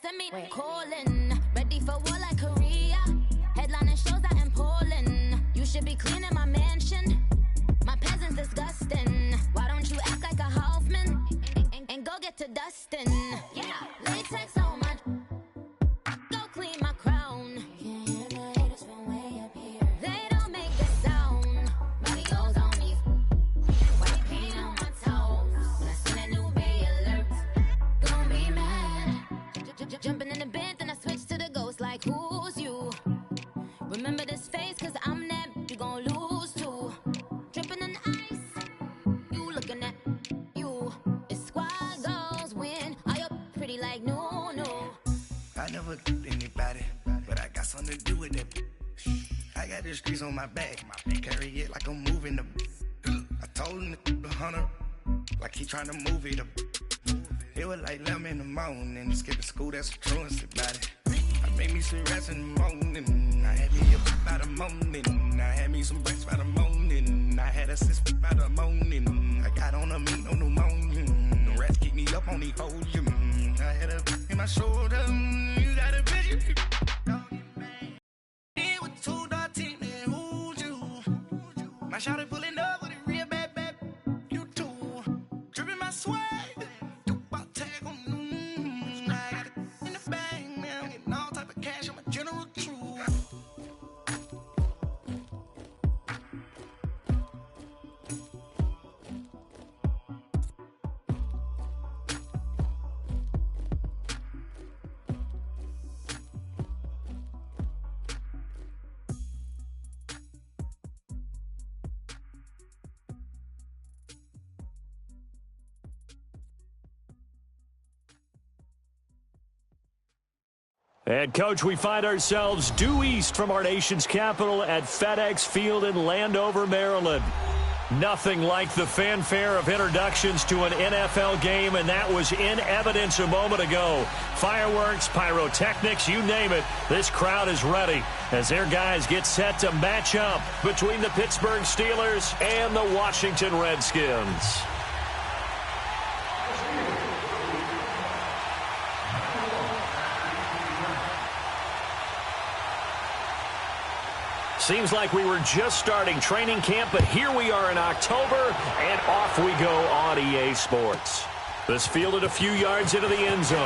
to me. We're calling, ready for war like Korea. Headlining shows out in Poland. You should be cleaning my mansion. My peasants disgusting. Why don't you act like a Hoffman and go get to dustin'? Yeah, latex on my. Go clean my crown. Can't hear the haters from way up here. They don't make the sound. Radio's on me. White paint on my toes. When I see that new Bay alert, gon' be mad. Jumping in the bed, then I switch to the ghost like who's you? Remember this face, cause I'm that you gon' lose too. Dripping in ice, you looking at you. It's squad goals win. Are you pretty like no? I never anybody, but I got something to do with it. I got the streets on my back, carry it like I'm moving the. I told him the hunter, like he trying to move it up. It was like 11 in the morning, skipping school, that's a truancy about it. I made me some rest in the morning, I had me up by the morning. I had me some breaks by the morning, I had a sister by the morning. I got on a meat, no pneumonia, the rats keep me up on the podium. I had a in my shoulder, you got a vision. It was 2:13, and who's you? My shawty pulling up with a real bad, you too. Dripping my swag. And, Coach, we find ourselves due east from our nation's capital at FedEx Field in Landover, Maryland. Nothing like the fanfare of introductions to an NFL game, and that was in evidence a moment ago. Fireworks, pyrotechnics, you name it. This crowd is ready as their guys get set to match up between the Pittsburgh Steelers and the Washington Redskins. Seems like we were just starting training camp, but here we are in October, and off we go on EA Sports. This fielded a few yards into the end zone.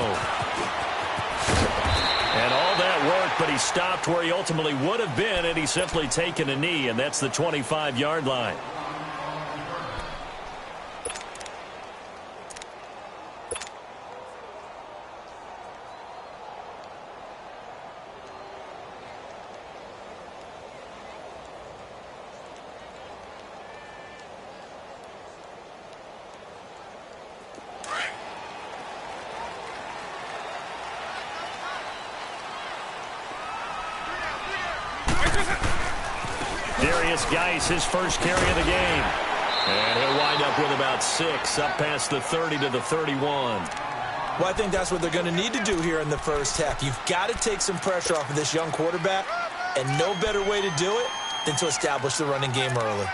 And all that work, but he stopped where he ultimately would have been had he simply taken a knee, and that's the 25-yard line. Geis, his first carry of the game. And he'll wind up with about 6, up past the 30 to the 31. Well, I think that's what they're going to need to do here in the first half. You've got to take some pressure off of this young quarterback, and no better way to do it than to establish the running game early.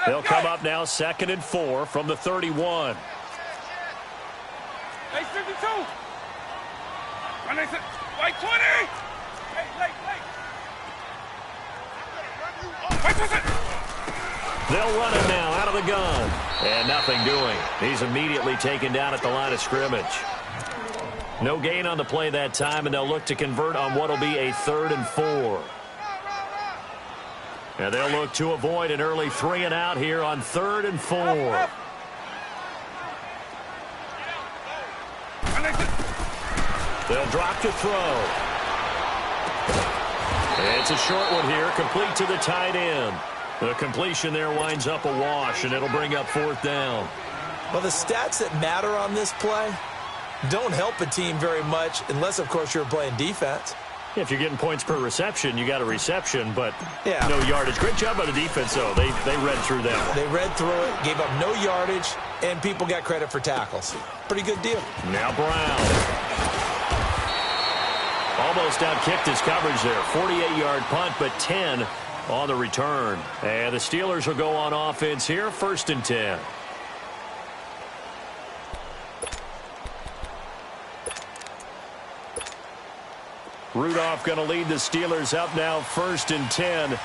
They'll come up now 2nd and 4 from the 31. White 20! They'll run it now out of the gun. And nothing doing. He's immediately taken down at the line of scrimmage. No gain on the play that time, and they'll look to convert on what will be a 3rd and 4. And they'll look to avoid an early 3 and out here on 3rd and 4. They'll drop to throw. It's a short one here, complete to the tight end. The completion there winds up a wash, and it'll bring up 4th down. Well, the stats that matter on this play don't help a team very much unless, of course, you're playing defense. If you're getting points per reception, you got a reception, but yeah, no yardage. Great job by the defense, though. They read through that one. They read through it, gave up no yardage, and people got credit for tackles. Pretty good deal. Now Brown. Almost outkicked his coverage there. 48-yard punt, but 10 on the return. And the Steelers will go on offense here, 1st and 10. Rudolph going to lead the Steelers up now, 1st and 10. Here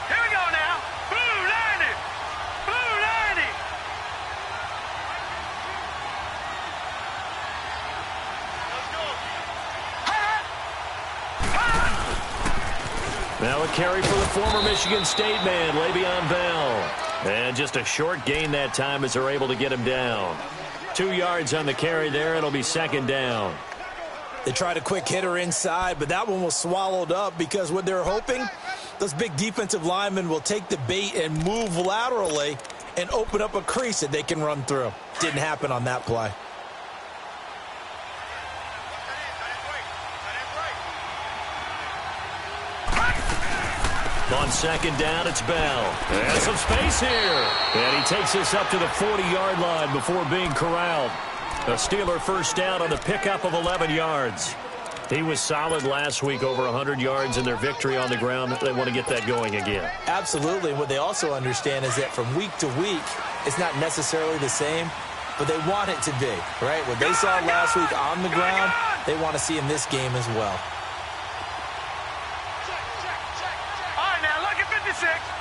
we go now. Blue 90. Blue 90. Let's go. Now a carry for the former Michigan State man, Le'Veon Bell. And just a short gain that time as they're able to get him down. 2 yards on the carry there. It'll be 2nd down. They tried a quick hitter inside, but that one was swallowed up because what they're hoping, those big defensive linemen will take the bait and move laterally and open up a crease that they can run through. Didn't happen on that play. On 2nd down, it's Bell. And some space here. And he takes us up to the 40-yard line before being corralled. A Steeler 1st down on the pickup of 11 yards. He was solid last week, over 100 yards in their victory on the ground. They want to get that going again. Absolutely. What they also understand is that from week to week, it's not necessarily the same, but they want it to be, right? What they saw last week on the ground, they want to see in this game as well.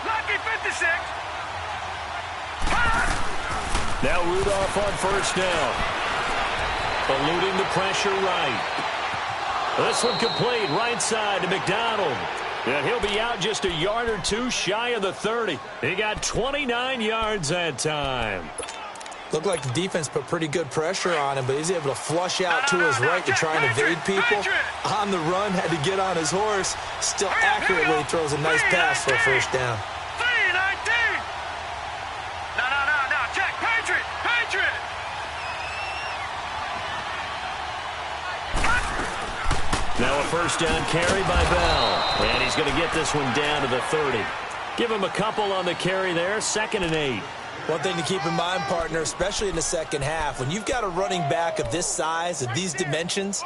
Lucky 56. Now Rudolph on 1st down. Eluding the pressure right. This one complete right side to McDonald. And he'll be out just a yard or two shy of the 30. He got 29 yards that time. Looked like the defense put pretty good pressure on him, but he's able to flush out to his right to try and evade people. On the run, had to get on his horse. Still accurately throws a nice pass for a 1st down. 3-19. No. Check. Patriot. Now a 1st down carry by Bell. And he's going to get this one down to the 30. Give him a couple on the carry there. 2nd and 8. One thing to keep in mind, partner, especially in the second half, when you've got a running back of this size, of these dimensions,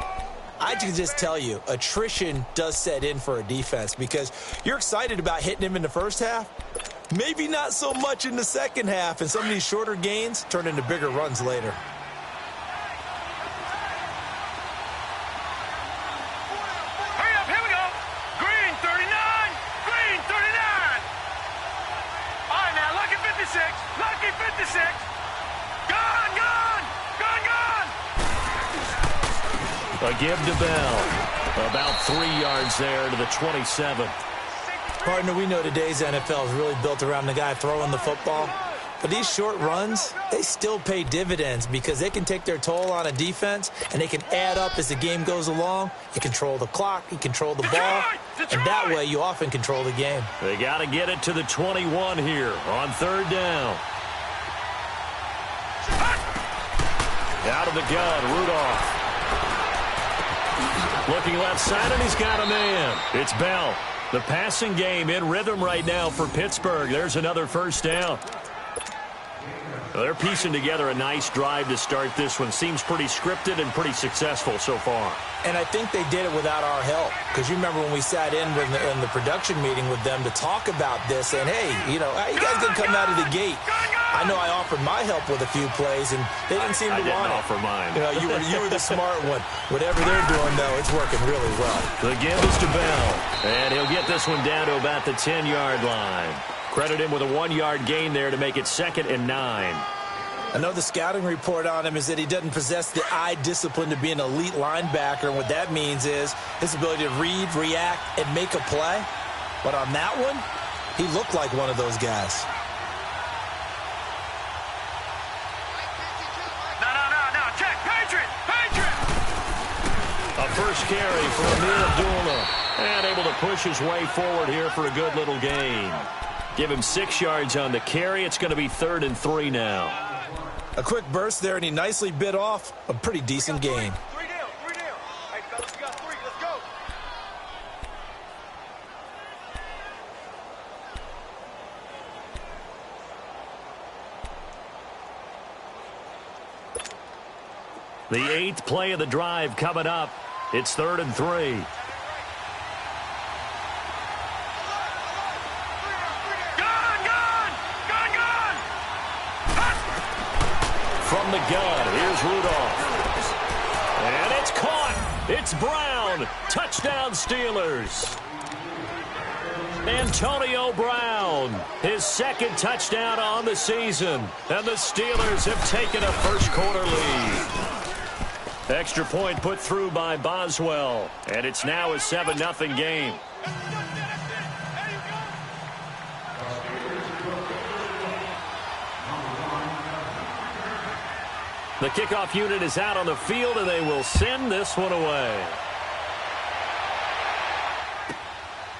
I can just tell you, attrition does set in for a defense because you're excited about hitting him in the first half. Maybe not so much in the second half, and some of these shorter gains turn into bigger runs later. Hurry up, here we go. Green 39. Green 39. All right, now, Lucky 56. Lucky 56. Gone. A give to Bell. About 3 yards there to the 27. Partner, we know today's NFL is really built around the guy throwing the football. But these short runs, they still pay dividends because they can take their toll on a defense and they can add up as the game goes along. You control the clock, you control the ball, and that way you often control the game. They got to get it to the 21 here on 3rd down. Out of the gun, Rudolph. Looking left side, and he's got a man. It's Bell. The passing game in rhythm right now for Pittsburgh. There's another 1st down. They're piecing together a nice drive to start this one. Seems pretty scripted and pretty successful so far. And I think they did it without our help. Because you remember when we sat in the production meeting with them to talk about this. And, hey, you know, how you guys going to come out of the gate? I know I offered my help with a few plays, and they didn't seem to want it. I didn't offer mine. You know, you were the smart one. Whatever they're doing, though, it's working really well. The give is to Bell. And he'll get this one down to about the 10-yard line. Credit him with a 1-yard gain there to make it 2nd and 9. I know the scouting report on him is that he doesn't possess the eye discipline to be an elite linebacker, and what that means is his ability to read, react, and make a play. But on that one, he looked like one of those guys. No. Check. Patriot. A first carry for Amir Abdullah. And able to push his way forward here for a good little gain. Give him 6 yards on the carry. It's going to be 3rd and 3 now. A quick burst there, and he nicely bit off a pretty decent gain. 3 down. Hey, fellas, we got 3. Let's go. The 8th play of the drive coming up. It's 3rd and 3. From the gun, here's Rudolph. And it's caught. It's Brown. Touchdown, Steelers. Antonio Brown, his 2nd touchdown on the season. And the Steelers have taken a first-quarter lead. Extra point put through by Boswell. And it's now a 7-0 game. The kickoff unit is out on the field, and they will send this one away.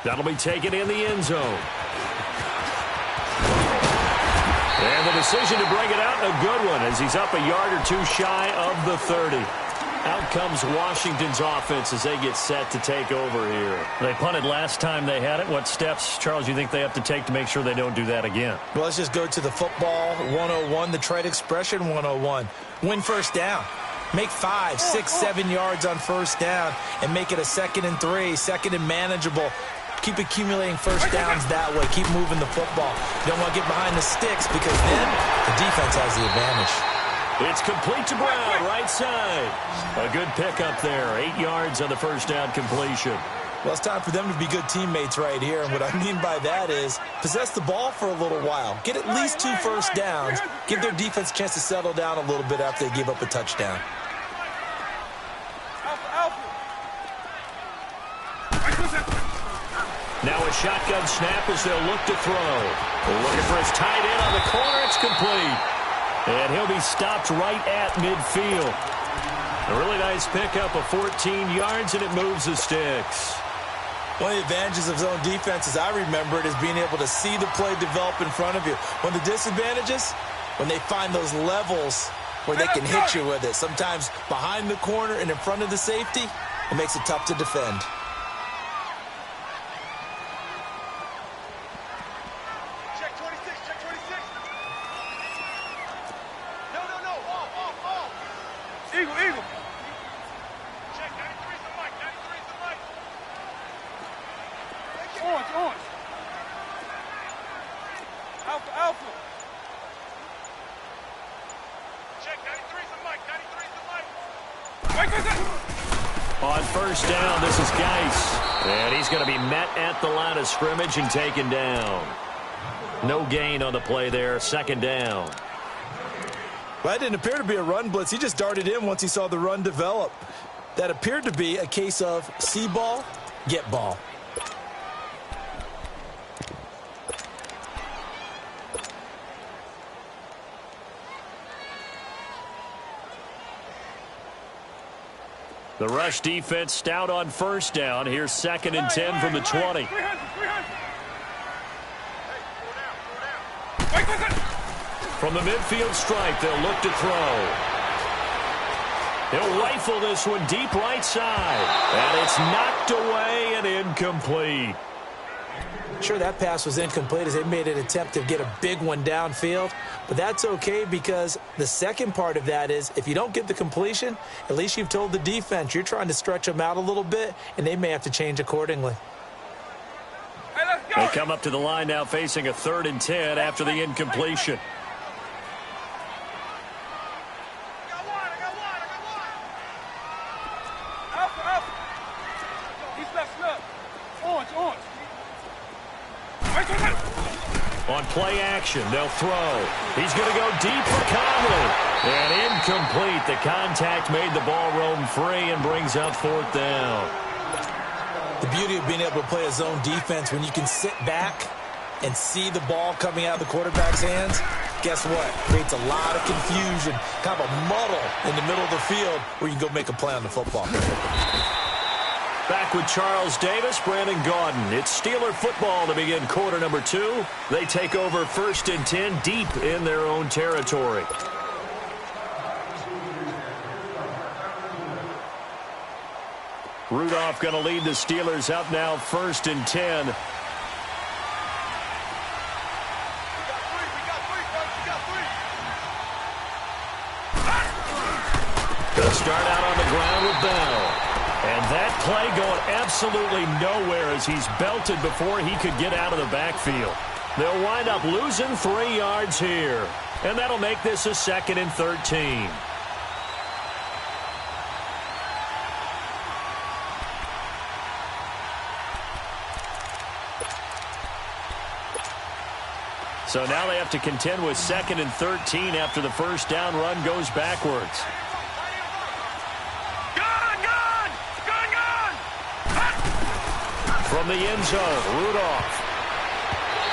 That'll be taken in the end zone. And the decision to bring it out, a good one, as he's up a yard or two shy of the 30. Out comes Washington's offense as they get set to take over here. They punted last time they had it. What steps, Charles, do you think they have to take to make sure they don't do that again? Well, let's just go to the football 101, the trade expression 101. Win first down. Make 5, 6, 7 yards on first down and make it a 2nd and 3, 2nd and manageable. Keep accumulating first downs that way. Keep moving the football. You don't want to get behind the sticks because then the defense has the advantage. It's complete to Brown, right side. A good pickup there. 8 yards on the first down completion. Well, it's time for them to be good teammates right here. And what I mean by that is possess the ball for a little while. Get at least 2 first downs. Give their defense a chance to settle down a little bit after they give up a touchdown. Now a shotgun snap as they'll look to throw. They're looking for his tight end on the corner. It's complete. And he'll be stopped right at midfield. A really nice pickup of 14 yards, and it moves the sticks. One of the advantages of zone defense, as I remember it, is being able to see the play develop in front of you. One of the disadvantages, when they find those levels where they can hit you with it. Sometimes behind the corner and in front of the safety, it makes it tough to defend. Check 26, check 26. No, off. Eagle. Check 93's the mic, 93's the mic. Orange. Alpha. Check 93's the mic, 93's the mic. On first down, this is Geis. And he's going to be met at the line of scrimmage and taken down. No gain on the play there, 2nd down. Well, that didn't appear to be a run blitz. He just darted in once he saw the run develop. That appeared to be a case of see ball, get ball. The rush defense stout on first down. Here's 2nd and 10 from the 20. From the midfield stripe, they'll look to throw. He'll rifle this one deep right side. And it's knocked away and incomplete. Sure, that pass was incomplete as they made an attempt to get a big one downfield. But that's okay because the second part of that is if you don't get the completion, at least you've told the defense you're trying to stretch them out a little bit, and they may have to change accordingly. They come up to the line now facing a 3rd and 10 after the incompletion. On play action, they'll throw. He's going to go deep for Conley. And incomplete. The contact made the ball roam free and brings up 4th down. The beauty of being able to play a zone defense when you can sit back and see the ball coming out of the quarterback's hands, guess what? Creates a lot of confusion, kind of a muddle in the middle of the field where you can go make a play on the football. Back with Charles Davis, Brandon Gaudin. It's Steeler football to begin quarter number 2. They take over 1st and 10 deep in their own territory. Rudolph going to lead the Steelers up now 1st and 10. Going to start out on the ground with Bell. And that play going absolutely nowhere as he's belted before he could get out of the backfield. They'll wind up losing 3 yards here. And that'll make this a 2nd and 13. So now they have to contend with 2nd and 13 after the first down run goes backwards. From the end zone, Rudolph.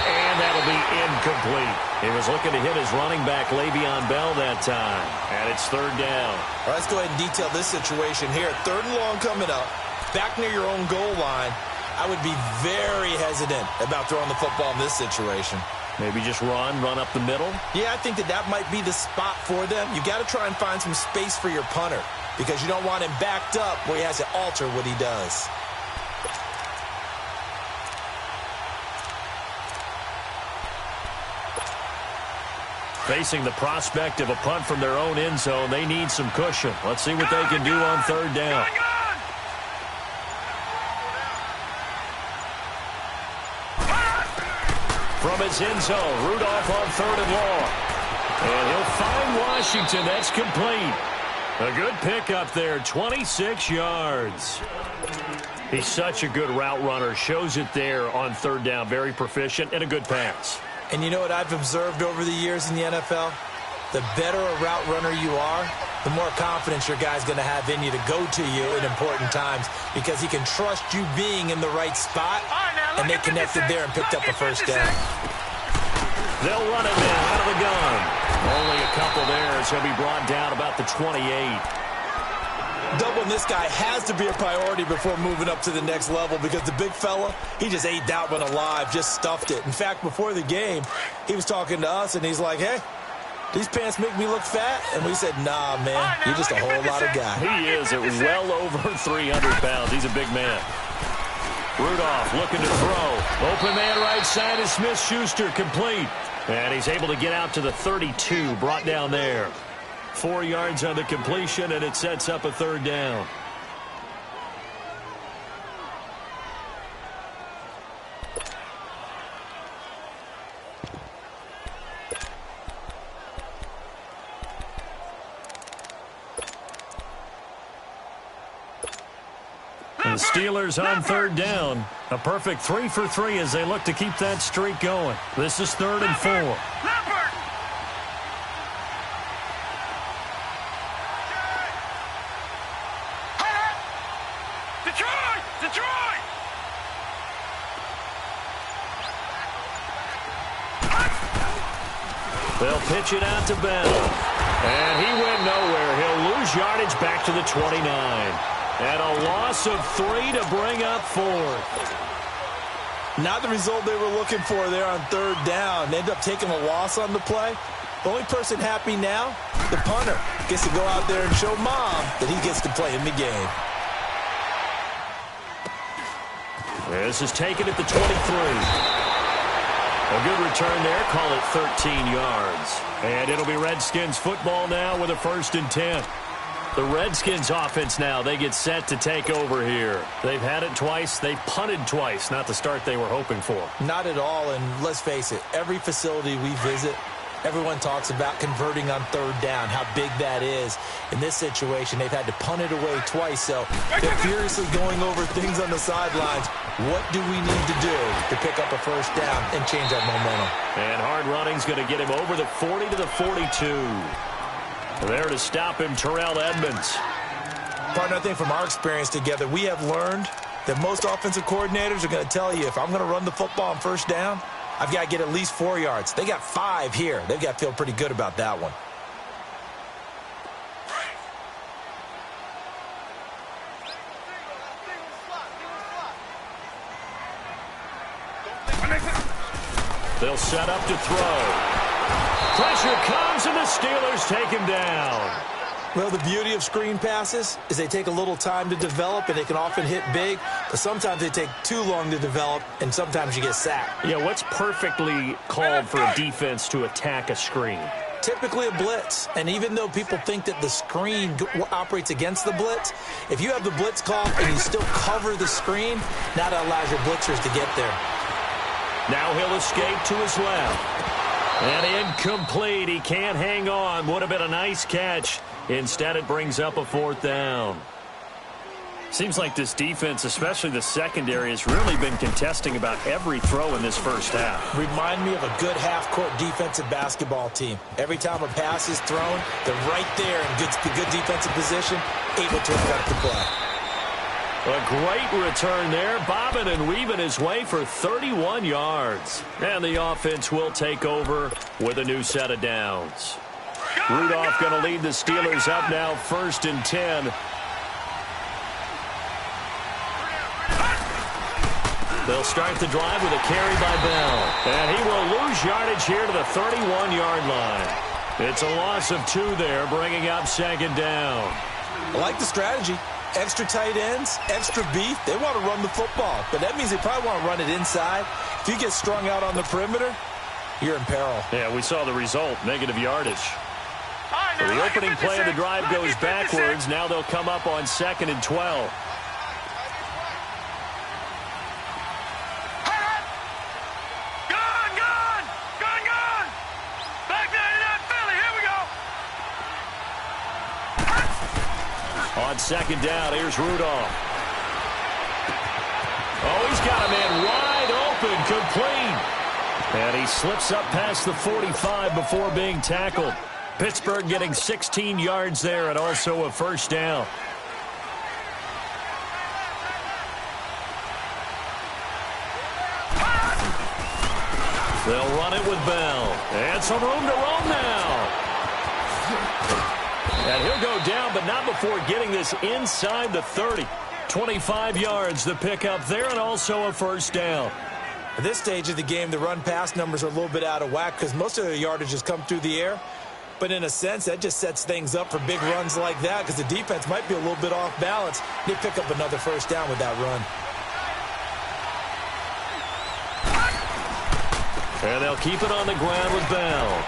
And that'll be incomplete. He was looking to hit his running back, Le'Veon Bell, that time. And it's 3rd down. All right, let's go ahead and detail this situation here. 3rd and long coming up. Back near your own goal line. I would be very hesitant about throwing the football in this situation. Maybe just run up the middle? Yeah, I think that might be the spot for them. You got to try and find some space for your punter because you don't want him backed up where he has to alter what he does. Facing the prospect of a punt from their own end zone, they need some cushion. Let's see what they can do on 3rd down. From his end zone, Rudolph on 3rd and long. And he'll find Washington. That's complete. A good pickup there, 26 yards. He's such a good route runner. Shows it there on 3rd down. Very proficient and a good pass. And you know what I've observed over the years in the NFL? The better a route runner you are, the more confidence your guy's going to have in you to go to you in important times because he can trust you being in the right spot, and they connected there and picked up a first down. They'll run it now out of the gun. Only a couple there as he'll be brought down about the 28. Doubling this guy has to be a priority before moving up to the next level because the big fella, he just ate that one alive, just stuffed it. In fact, before the game, he was talking to us, and he's like, hey, these pants make me look fat? And we said, nah, man, you're just a whole lot of guy. He is at well over 300 pounds. He's a big man. Rudolph looking to throw. Open man right side is Smith-Schuster, complete. And he's able to get out to the 32, brought down there. 4 yards on the completion, and it sets up a 3rd down. And the Steelers on 3rd down. A perfect 3 for 3 as they look to keep that streak going. This is 3rd and 4. They'll pitch it out to Bell. And he went nowhere. He'll lose yardage back to the 29. And a loss of 3 to bring up 4th. Not the result they were looking for there on 3rd down. They end up taking a loss on the play. The only person happy now, the punter, gets to go out there and show Mom that he gets to play in the game. This is taken at the 23. A good return there. Call it 13 yards. And it'll be Redskins football now with a 1st and 10. The Redskins offense now, they get set to take over here. They've had it twice. They've punted twice. Not the start they were hoping for. Not at all, and let's face it, every facility we visit, everyone talks about converting on 3rd down, how big that is. In this situation, they've had to punt it away twice, so they're furiously going over things on the sidelines. What do we need to do to pick up a 1st down and change our momentum? And hard running's going to get him over the 40 to the 42. There to stop him, Terrell Edmonds. Partner, I think from our experience together, we have learned that most offensive coordinators are going to tell you, if I'm going to run the football on 1st down, I've got to get at least 4 yards. They got 5 here. They've got to feel pretty good about that one. They'll set up to throw. Pressure comes, and the Steelers take him down. Well, the beauty of screen passes is they take a little time to develop, and they can often hit big, but sometimes they take too long to develop, and sometimes you get sacked. Yeah, what's perfectly called for a defense to attack a screen? Typically a blitz, and even though people think that the screen operates against the blitz, if you have the blitz call and you still cover the screen, now that allows your blitzers to get there. Now he'll escape to his left. And incomplete. He can't hang on. Would have been a nice catch. Instead, it brings up a 4th down. Seems like this defense, especially the secondary, has really been contesting about every throw in this first half. Remind me of a good half-court defensive basketball team. Every time a pass is thrown, they're right there in good defensive position, able to affect the play. A great return there, bobbing and weaving his way for 31 yards. And the offense will take over with a new set of downs. Rudolph going to lead the Steelers up now 1st and 10. They'll start the drive with a carry by Bell. And he will lose yardage here to the 31-yard line. It's a loss of 2 there, bringing up 2nd down. I like the strategy. Extra tight ends, extra beef. They want to run the football, but that means they probably want to run it inside. If you get strung out on the perimeter, you're in peril. Yeah, we saw the result, negative yardage. The opening play of the drive goes backwards. Now they'll come up on 2nd and 12. On 2nd down, here's Rudolph. Oh, he's got a man wide open, complete. And he slips up past the 45 before being tackled. Pittsburgh getting 16 yards there and also a 1st down. They'll run it with Bell. And some room to roam now. And he'll go down, but not before getting this inside the 30. 25 yards the pickup there, and also a 1st down. At this stage of the game, the run-pass numbers are a little bit out of whack because most of the yardage has come through the air. But in a sense, that just sets things up for big runs like that because the defense might be a little bit off balance. They pick up another 1st down with that run. And they'll keep it on the ground with Bell.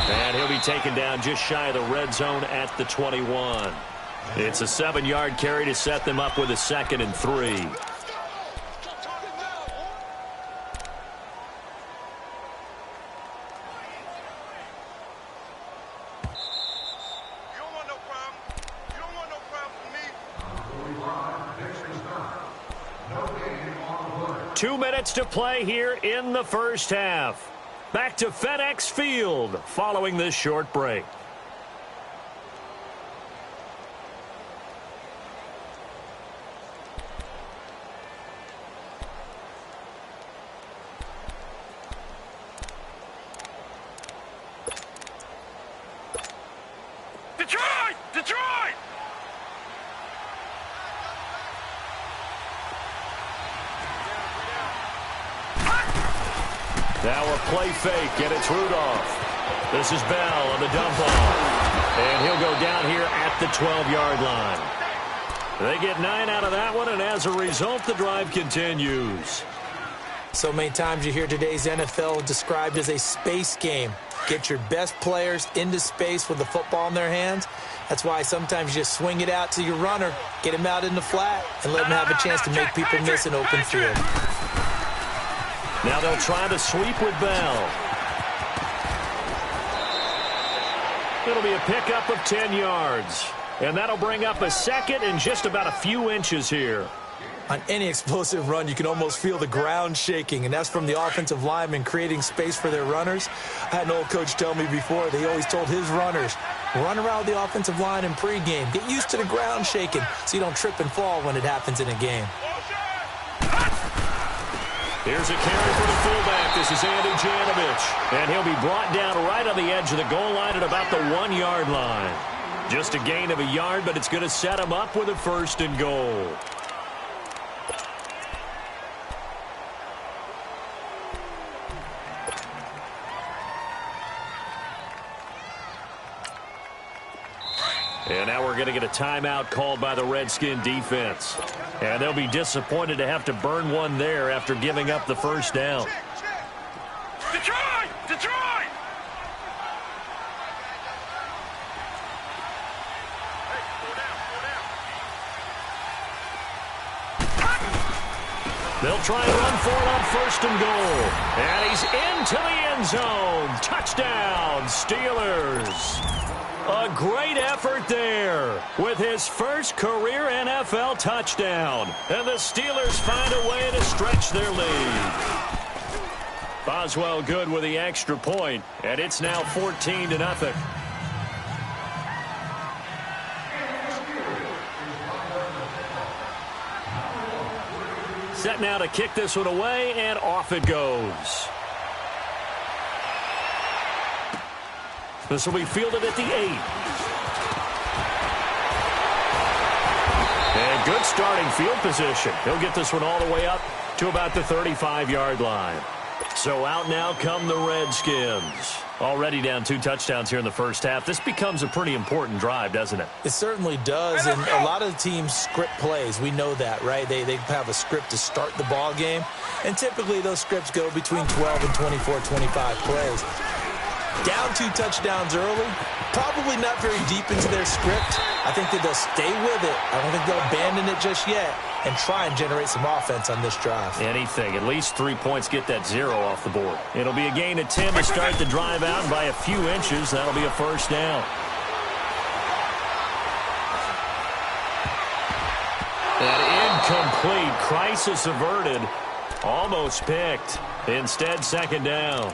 And he'll be taken down just shy of the red zone at the 21. It's a 7-yard carry to set them up with a 2nd and 3. Two minutes to play here in the first half. Back to FedEx Field following this short break. Detroit! Now a play fake, and it's Rudolph. This is Bell on the dump off. And he'll go down here at the 12-yard line. They get 9 out of that one, and as a result, the drive continues. So many times you hear today's NFL described as a space game. Get your best players into space with the football in their hands. That's why sometimes you just swing it out to your runner, get him out in the flat, and let him have a chance to make people miss an open field. Now they'll try to sweep with Bell. It'll be a pickup of 10 yards. And that'll bring up a 2nd and just about a few inches here. On any explosive run, you can almost feel the ground shaking, and that's from the offensive linemen creating space for their runners. I had an old coach tell me before, they always told his runners, run around the offensive line in pregame. Get used to the ground shaking so you don't trip and fall when it happens in a game. Here's a carry for the fullback. This is Andy Janovich. And he'll be brought down right on the edge of the goal line at about the 1-yard line. Just a gain of a yard, but it's going to set him up with a 1st and goal. And now we're going to get a timeout called by the Redskin defense. And they'll be disappointed to have to burn one there after giving up the 1st down. Detroit! They'll try and run for it on 1st and goal. And he's into the end zone. Touchdown, Steelers. A great effort there with his first career NFL touchdown. And the Steelers find a way to stretch their lead. Boswell good with the extra point, and it's now 14-0. Set now to kick this one away, and off it goes. This will be fielded at the 8. And good starting field position. He'll get this one all the way up to about the 35-yard line. So out now come the Redskins. Already down 2 touchdowns here in the first half. This becomes a pretty important drive, doesn't it? It certainly does, and a lot of the teams script plays. We know that, right? They have a script to start the ball game, and typically those scripts go between 12 and 24, 25 plays. Down 2 touchdowns early, probably not very deep into their script. I think that they'll stay with it. I don't think they'll abandon it just yet and try and generate some offense on this drive. Anything. At least 3 points, get that 0 off the board. It'll be a gain of 10 to start the drive out by a few inches. That'll be a first down. An incomplete. Crisis averted. Almost picked. Instead, 2nd down.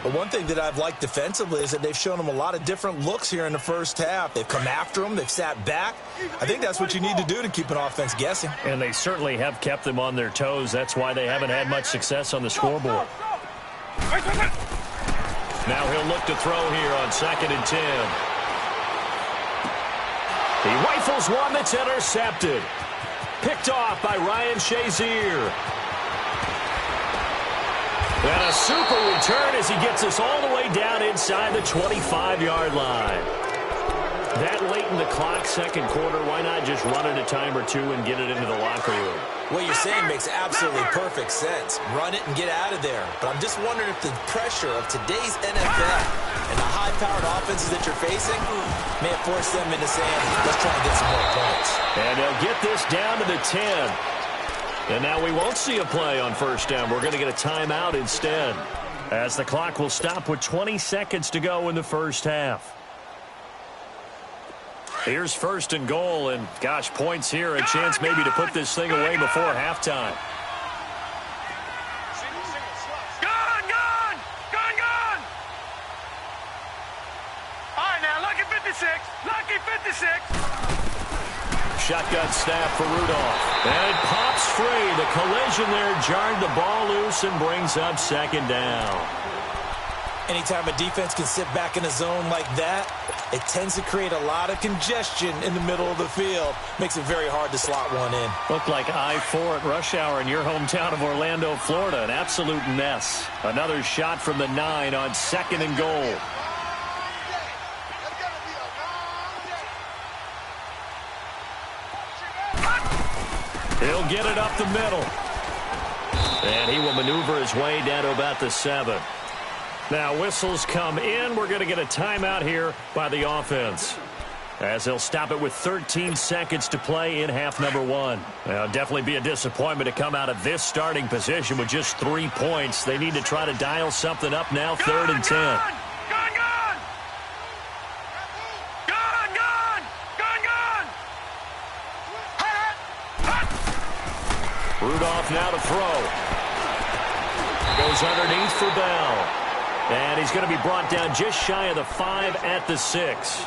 But one thing that I've liked defensively is that they've shown them a lot of different looks here in the first half. They've come after them. They've sat back. I think that's what you need to do to keep an offense guessing. And they certainly have kept them on their toes. That's why they haven't had much success on the scoreboard. Now he'll look to throw here on 2nd and 10. He rifles one that's intercepted. Picked off by Ryan Shazier. And a super return as he gets us all the way down inside the 25-yard line. That late in the clock, 2nd quarter, why not just run it a time or 2 and get it into the locker room? What you're saying makes absolutely perfect sense. Run it and get out of there. But I'm just wondering if the pressure of today's NFL and the high-powered offenses that you're facing may have forced them into saying, let's try and get some more points. And they'll get this down to the 10. And now we won't see a play on 1st down. We're going to get a timeout instead, as the clock will stop with 20 seconds to go in the first half. Here's 1st and goal, and gosh, points here, a chance maybe to put this thing away before halftime. Gone! All right, now, lucky 56. Lucky 56. Shotgun snap for Rudolph. And it pops free. The collision there jarred the ball loose and brings up 2nd down. Anytime a defense can sit back in a zone like that, it tends to create a lot of congestion in the middle of the field. Makes it very hard to slot one in. Looked like I-4 at rush hour in your hometown of Orlando, Florida. An absolute mess. Another shot from the 9 on 2nd and goal. He'll get it up the middle. And he will maneuver his way down to about the 7. Now whistles come in. We're going to get a timeout here by the offense, as they'll stop it with 13 seconds to play in half number 1. Now, definitely be a disappointment to come out of this starting position with just 3 points. They need to try to dial something up now, 3rd and 10. Rudolph now to throw. Goes underneath for Bell. And he's going to be brought down just shy of the 5 at the 6.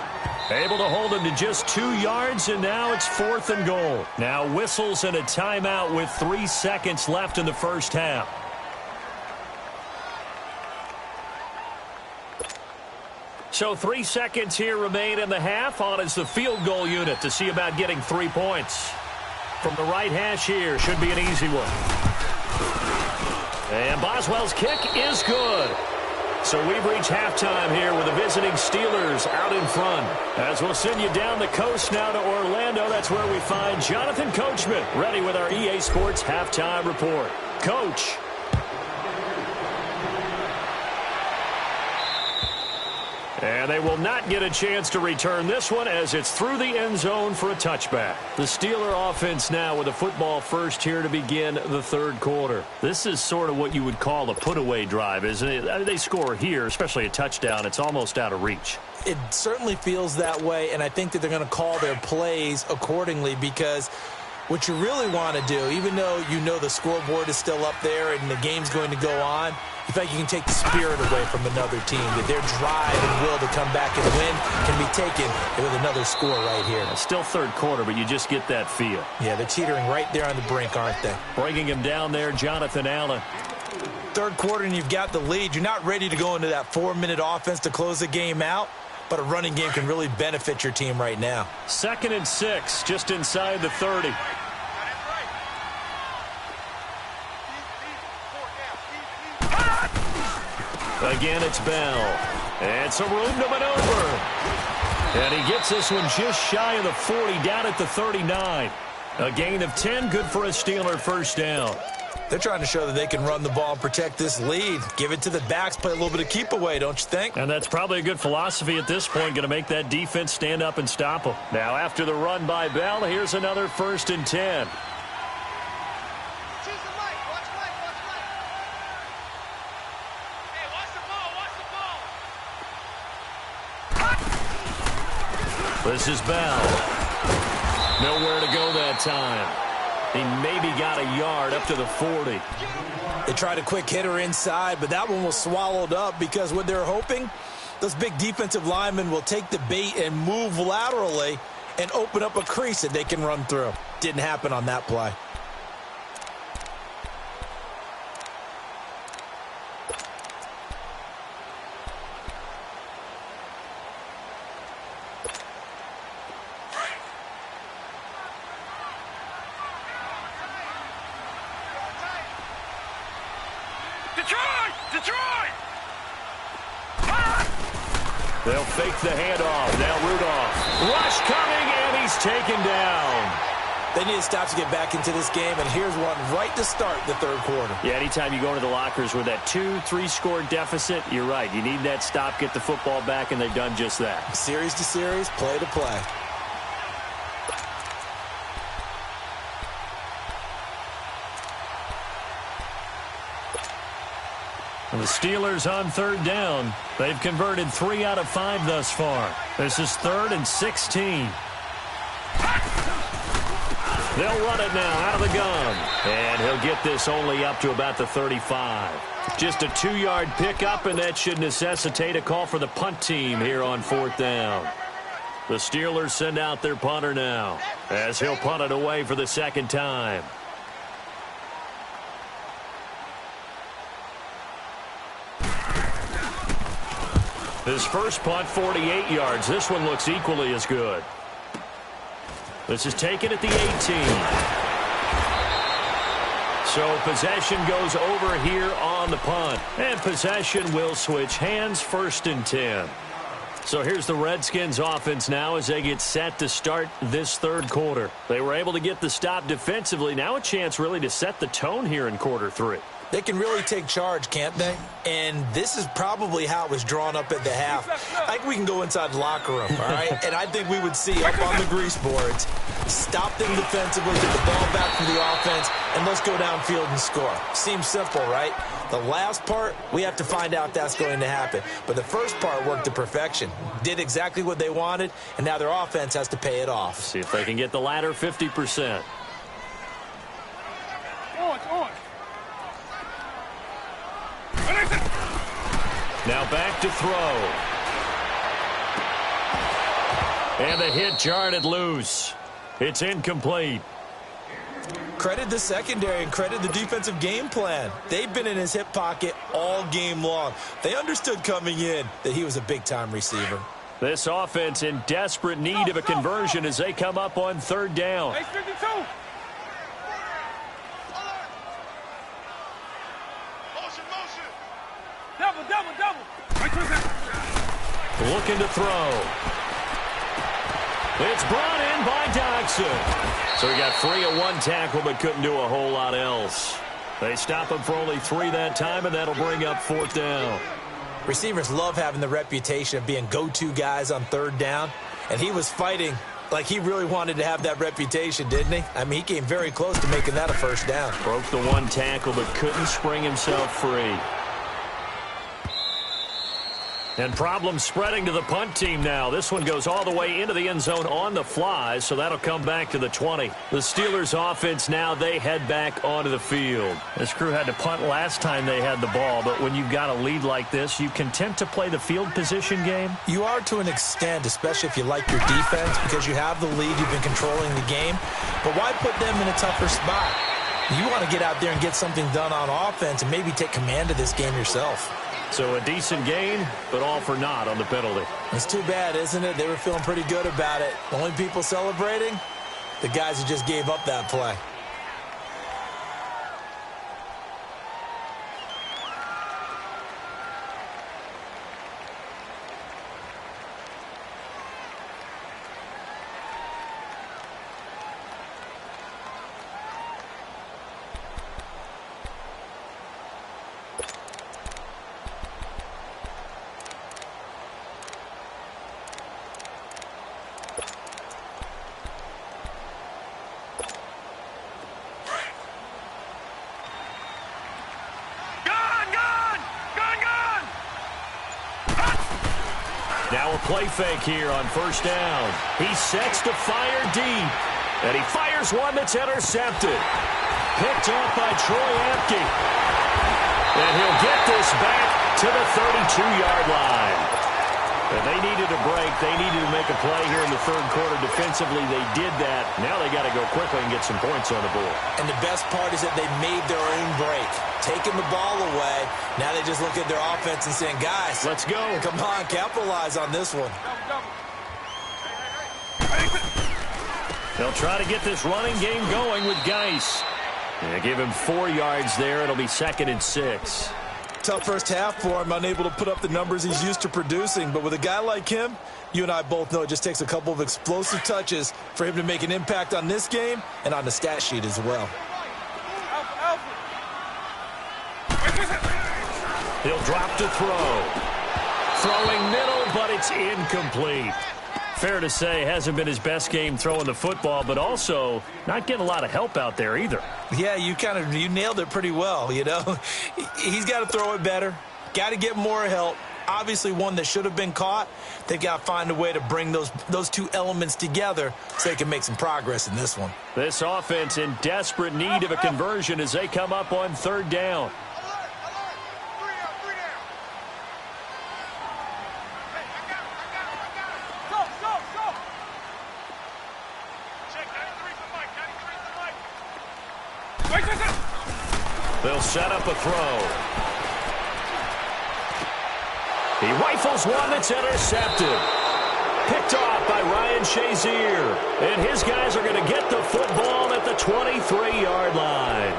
Able to hold him to just 2 yards, and now it's 4th and goal. Now whistles and a timeout with 3 seconds left in the first half. So 3 seconds here remain in the half. On is the field goal unit to see about getting 3 points. From the right hash here, should be an easy one. And Boswell's kick is good. So we've reached halftime here with the visiting Steelers out in front. As we'll send you down the coast now to Orlando, that's where we find Jonathan Coachman ready with our EA Sports Halftime Report. Coach. And they will not get a chance to return this one as it's through the end zone for a touchback. The Steeler offense now with a football first here to begin the third quarter. This is sort of what you would call a put-away drive, isn't it? They score here, especially a touchdown. It's almost out of reach. It certainly feels that way, and I think that they're going to call their plays accordingly because what you really want to do, even though you know the scoreboard is still up there and the game's going to go on, you think you can take the spirit away from another team, that their drive and will to come back and win can be taken with another score right here. It's still third quarter, but you just get that feel. Yeah, they're teetering right there on the brink, aren't they? Bringing him down there, Jonathan Allen. Third quarter and you've got the lead. You're not ready to go into that 4-minute offense to close the game out, but a running game can really benefit your team right now. 2nd and 6, just inside the 30. Again, it's Bell. And some room to maneuver. And he gets this one just shy of the 40, down at the 39. A gain of 10, good for a Steeler first down. They're trying to show that they can run the ball and protect this lead. Give it to the backs, play a little bit of keep away, don't you think? And that's probably a good philosophy at this point, going to make that defense stand up and stop them. Now, after the run by Bell, here's another 1st and 10. This is Bell. Nowhere to go that time. He maybe got a yard up to the 40. They tried a quick hitter inside, but that one was swallowed up because what they're hoping, those big defensive linemen will take the bait and move laterally and open up a crease that they can run through. Didn't happen on that play. Detroit! They'll fake the handoff. Now Rudolph. Rush coming, and he's taken down. They need to stop to get back into this game, and here's one right to start the third quarter. Yeah, anytime you go into the lockers with that 2-3 score deficit, you're right. You need that stop, get the football back, and they've done just that. Series to series, play to play. And the Steelers on third down. They've converted 3 out of 5 thus far. This is 3rd and 16. They'll run it now out of the gun. And he'll get this only up to about the 35. Just a 2-yard pickup, and that should necessitate a call for the punt team here on 4th down. The Steelers send out their punter now as he'll punt it away for the 2nd time. His first punt, 48 yards. This one looks equally as good. This is taken at the 18. So possession goes over here on the punt. And possession will switch hands, 1st and 10. So here's the Redskins offense now as they get set to start this third quarter. They were able to get the stop defensively. Now a chance really to set the tone here in quarter 3. They can really take charge, can't they? And this is probably how it was drawn up at the half. I think we can go inside the locker room, all right? And I think we would see up on the grease boards, stop them defensively, get the ball back from the offense, and let's go downfield and score. Seems simple, right? The last part, we have to find out if that's going to happen. But the first part worked to perfection. Did exactly what they wanted, and now their offense has to pay it off. See if they can get the latter 50%. Now back to throw. And the hit jarred it loose. It's incomplete. Credit the secondary and credit the defensive game plan. They've been in his hip pocket all game long. They understood coming in that he was a big-time receiver. This offense in desperate need of a conversion as they come up on 3rd down. Looking to throw. It's brought in by Dodson. So he got free of 1 tackle but couldn't do a whole lot else. They stop him for only 3 that time, and that'll bring up 4th down. Receivers love having the reputation of being go-to guys on third down, and he was fighting like he really wanted to have that reputation, didn't he? I mean, he came very close to making that a first down. Broke the one tackle but couldn't spring himself free. And problems spreading to the punt team now. This one goes all the way into the end zone on the fly, so that'll come back to the 20. The Steelers offense now, they head back onto the field. This crew had to punt last time they had the ball, but when you've got a lead like this, you content to play the field position game? You are to an extent, especially if you like your defense, because you have the lead, you've been controlling the game. But why put them in a tougher spot? You want to get out there and get something done on offense and maybe take command of this game yourself. So a decent gain, but all for naught on the penalty. It's too bad, isn't it? They were feeling pretty good about it. The only people celebrating, the guys who just gave up that play. Now a play fake here on first down. He sets to fire deep. And he fires one that's intercepted. Picked off by Troy Apke. And he'll get this back to the 32-yard line. And they needed a break. They needed to make a play here in the third quarter. Defensively, they did that. Now they got to go quickly and get some points on the board. And the best part is that they made their own break. Taking the ball away. Now they just look at their offense and saying, guys, let's go. Come on, capitalize on this one. They'll try to get this running game going with Geis. Yeah, give him 4 yards there. It'll be 2nd and 6. Tough first half for him, unable to put up the numbers he's used to producing. But with a guy like him, you and I both know it just takes a couple of explosive touches for him to make an impact on this game and on the stat sheet as well. He'll drop to throw. Throwing middle, but it's incomplete. Fair to say, hasn't been his best game throwing the football, but also not getting a lot of help out there either. Yeah, you nailed it pretty well, you know. He's got to throw it better. Got to get more help. Obviously one that should have been caught. They've got to find a way to bring those two elements together so they can make some progress in this one. This offense in desperate need of a conversion as they come up on third down. They'll set up a throw. He rifles one that's intercepted. Picked off by Ryan Shazier. And his guys are going to get the football at the 23-yard line.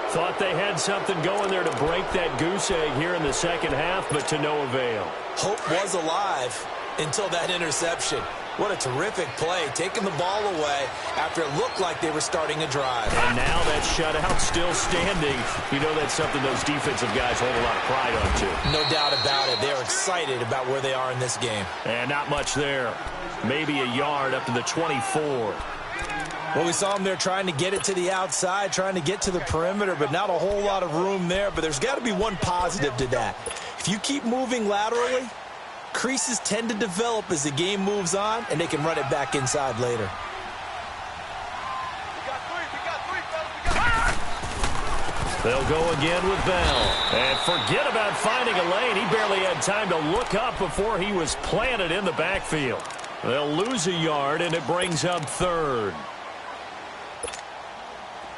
Thought they had something going there to break that goose egg here in the second half, but to no avail. Hope was alive until that interception. What a terrific play, taking the ball away after it looked like they were starting a drive. And now that shutout still standing. You know that's something those defensive guys hold a lot of pride on, too. No doubt about it. They're excited about where they are in this game. And not much there. Maybe a yard up to the 24. Well, we saw them there trying to get it to the outside, trying to get to the perimeter, but not a whole lot of room there. But there's got to be one positive to that. If you keep moving laterally, creases tend to develop as the game moves on, and they can run it back inside later. They'll go again with Bell. And forget about finding a lane. He barely had time to look up before he was planted in the backfield. They'll lose a yard, and it brings up third.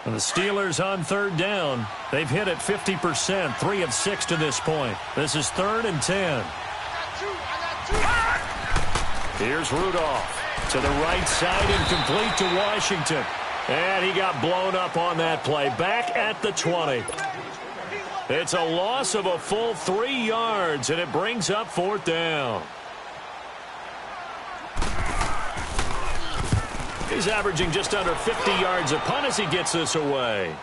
And the Steelers on third down. They've hit it 50%, 3 of 6 to this point. This is 3rd and 10. Here's Rudolph to the right side and complete to Washington. And he got blown up on that play. Back at the 20. It's a loss of a full 3 yards, and it brings up 4th down. He's averaging just under 50 yards a punt as he gets this away.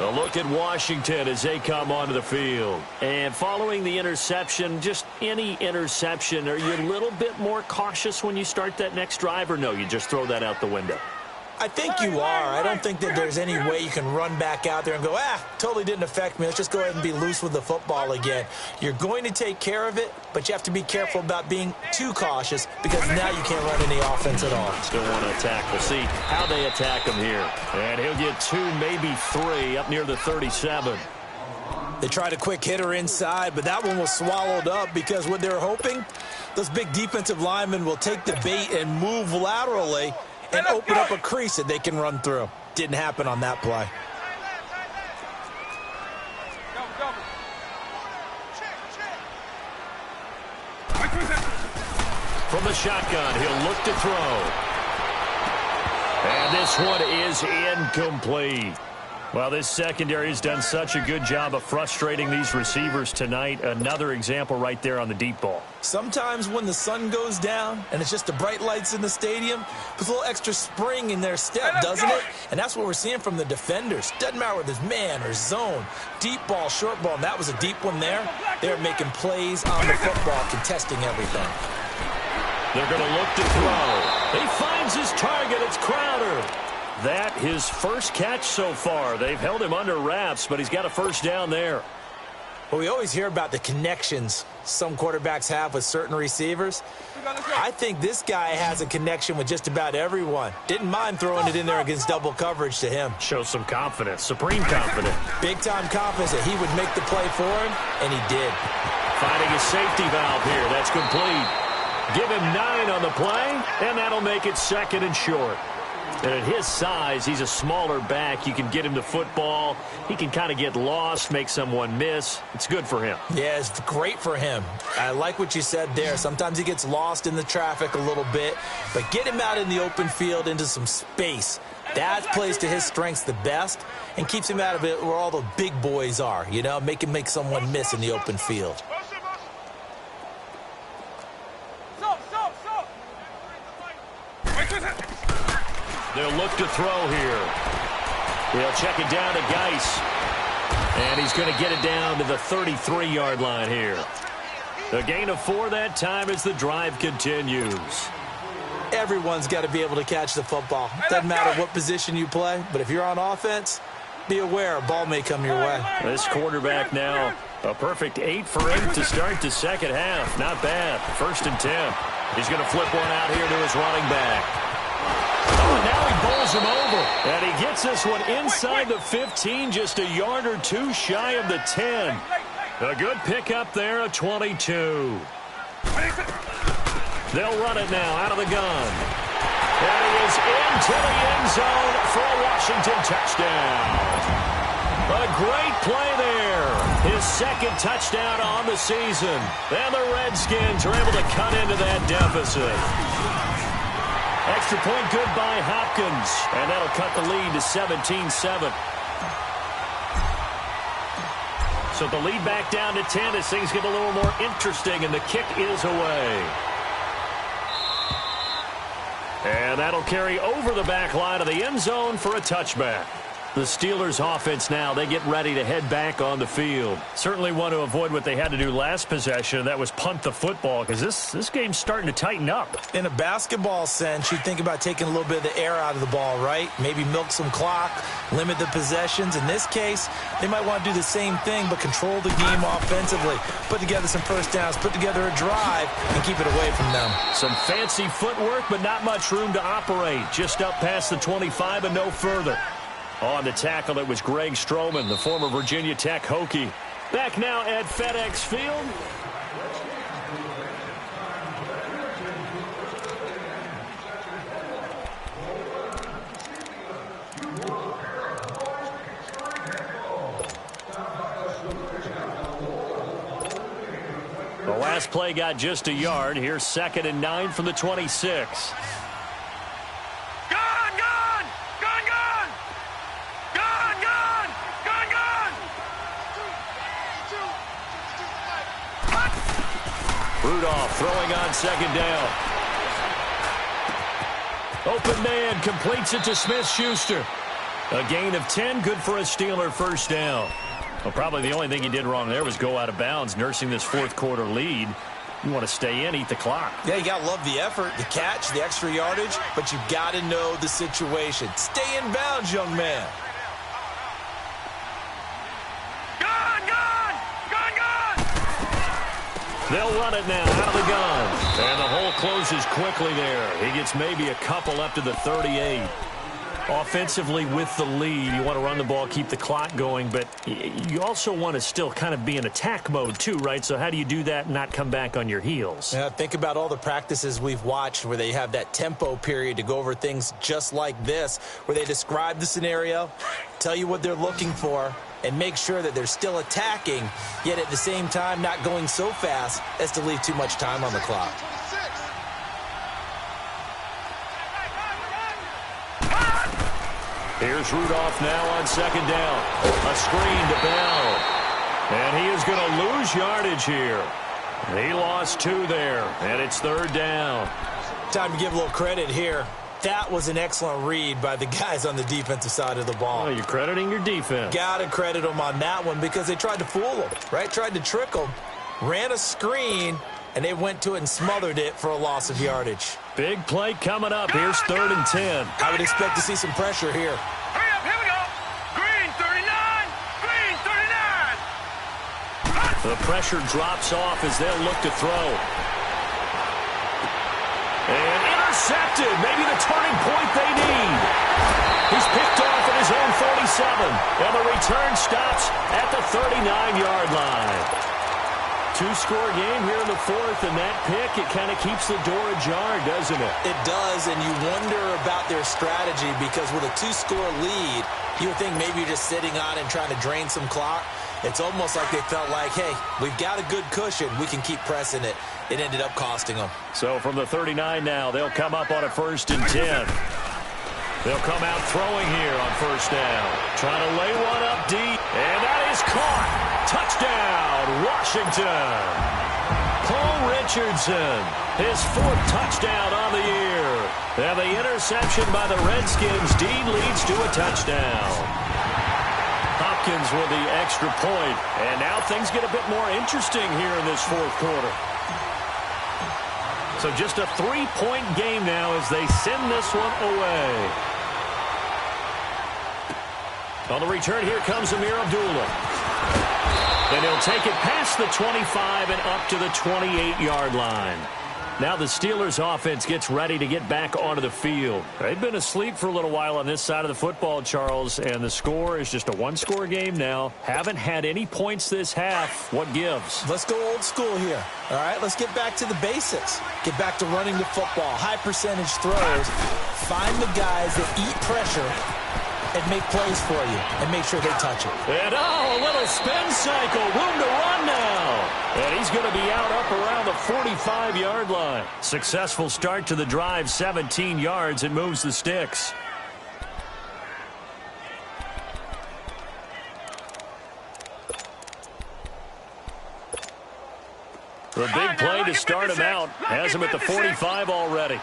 A look at Washington as they come onto the field. And following the interception, just any interception, are you a little bit more cautious when you start that next drive, or no, you just throw that out the window? I think you are. I don't think that there's any way you can run back out there and go, totally didn't affect me. Let's just go ahead and be loose with the football again. You're going to take care of it, but you have to be careful about being too cautious because now you can't run any offense at all. Still want to attack. We'll see how they attack him here. And he'll get 2, maybe 3 up near the 37. They tried a quick hitter inside, but that one was swallowed up because what they're hoping, those big defensive linemen will take the bait and move laterally and open up a crease that they can run through. Didn't happen on that play. From the shotgun, he'll look to throw. And this one is incomplete. Well, this secondary has done such a good job of frustrating these receivers tonight. Another example right there on the deep ball. Sometimes when the sun goes down and it's just the bright lights in the stadium, puts a little extra spring in their step, doesn't it? And that's what we're seeing from the defenders. Doesn't matter whether it's man or zone, deep ball, short ball, and that was a deep one there. They're making plays on the football, contesting everything. They're going to look to throw. He finds his target. It's Crowder. That his first catch so far. They've held him under wraps, but he's got a first down there. Well, we always hear about the connections some quarterbacks have with certain receivers. I think this guy has a connection with just about everyone. Didn't mind throwing it in there against double coverage to him. Shows some confidence, supreme confidence. Big-time confidence that he would make the play for him, and he did. Finding a safety valve here. That's complete. Give him 9 on the play, and that'll make it 2nd and short. And at his size, he's a smaller back. You can get him the football. He can kind of get lost, make someone miss. It's good for him. Yeah, it's great for him. I like what you said there. Sometimes he gets lost in the traffic a little bit, but get him out in the open field into some space. That plays to his strengths the best and keeps him out of it where all the big boys are, you know, make him make someone miss in the open field. They'll look to throw here. They'll check it down to Geis. And he's going to get it down to the 33-yard line here. A gain of 4 that time as the drive continues. Everyone's got to be able to catch the football. Doesn't matter what position you play, but if you're on offense, be aware a ball may come your way. This quarterback now, a perfect 8 for him to start the second half. Not bad. 1st and 10. He's going to flip one out here to his running back. Oh, and now he bowls him over. And he gets this one inside the 15, just a yard or 2 shy of the 10. A good pickup there, a 22. They'll run it now out of the gun. And he is into the end zone for a Washington touchdown. A great play there. His 2nd touchdown on the season. And the Redskins are able to cut into that deficit. Extra point good by Hopkins. And that'll cut the lead to 17-7. So the lead back down to 10 as things get a little more interesting, and the kick is away. And that'll carry over the back line of the end zone for a touchback. The Steelers offense now, they get ready to head back on the field. Certainly want to avoid what they had to do last possession. That was punt the football, because this game's starting to tighten up. In a basketball sense, you think about taking a little bit of the air out of the ball, right? Maybe milk some clock, limit the possessions. In this case, they might want to do the same thing, but control the game offensively. Put together some first downs, put together a drive, and keep it away from them. Some fancy footwork, but not much room to operate. Just up past the 25 and no further. On the tackle, it was Greg Stroman, the former Virginia Tech Hokie. Back now at FedEx Field. The last play got just a yard. Here's 2nd and 9 from the 26. Rudolph throwing on 2nd down. Open man completes it to Smith-Schuster. A gain of 10, good for a Steeler first down. Well, probably the only thing he did wrong there was go out of bounds, nursing this fourth quarter lead. You want to stay in, eat the clock. Yeah, you got to love the effort, the catch, the extra yardage, but you got to know the situation. Stay in bounds, young man. They'll run it now out of the gun. And the hole closes quickly there. He gets maybe a couple up to the 38. Offensively with the lead, you want to run the ball, keep the clock going, but you also want to still kind of be in attack mode too, right? So how do you do that and not come back on your heels? Yeah, think about all the practices we've watched where they have that tempo period to go over things just like this, where they describe the scenario, tell you what they're looking for, and make sure that they're still attacking, yet at the same time not going so fast as to leave too much time on the clock. Here's Rudolph now on second down. A screen to Bell. And he is going to lose yardage here. He lost 2 there, and it's third down. Time to give a little credit here. That was an excellent read by the guys on the defensive side of the ball. Oh, you're crediting your defense. Got to credit them on that one because they tried to fool them, right? Tried to trick them, ran a screen, and they went to it and smothered it for a loss of yardage. Big play coming up. Here's third and 10. I would expect to see some pressure here. Hurry up, here we go. Green 39, green 39. The pressure drops off as they'll look to throw. And intercepted. Maybe the turning point they need. He's picked off at his own 47. And the return stops at the 39-yard line. 2-score game here in the fourth, and that pick, it kind of keeps the door ajar, doesn't it? It does, and you wonder about their strategy because with a 2-score lead, you would think maybe you're just sitting on and trying to drain some clock. It's almost like they felt like, hey, we've got a good cushion. We can keep pressing it. It ended up costing them. So from the 39 now, they'll come up on a 1st and 10. They'll come out throwing here on first down. Trying to lay one up deep. And that is caught. Touchdown, Washington. Paul Richardson, his 4th touchdown on the year. And the interception by the Redskins. Dean leads to a touchdown. Hopkins with the extra point. And now things get a bit more interesting here in this fourth quarter. So just a 3-point game now as they send this one away. On the return, here comes Amir Abdullah. And he'll take it past the 25 and up to the 28-yard line. Now the Steelers offense gets ready to get back onto the field. They've been asleep for a little while on this side of the football, Charles, and the score is just a 1-score game now. Haven't had any points this half. What gives? Let's go old school here. All right, let's get back to the basics. Get back to running the football, high percentage throws. Find the guys that eat pressure and make plays for you and make sure they touch it. And a little spin cycle. Room to run now. And he's going to be out up around the 45-yard line. Successful start to the drive, 17 yards. It moves the sticks. The big play to start him out has him at the 45 already.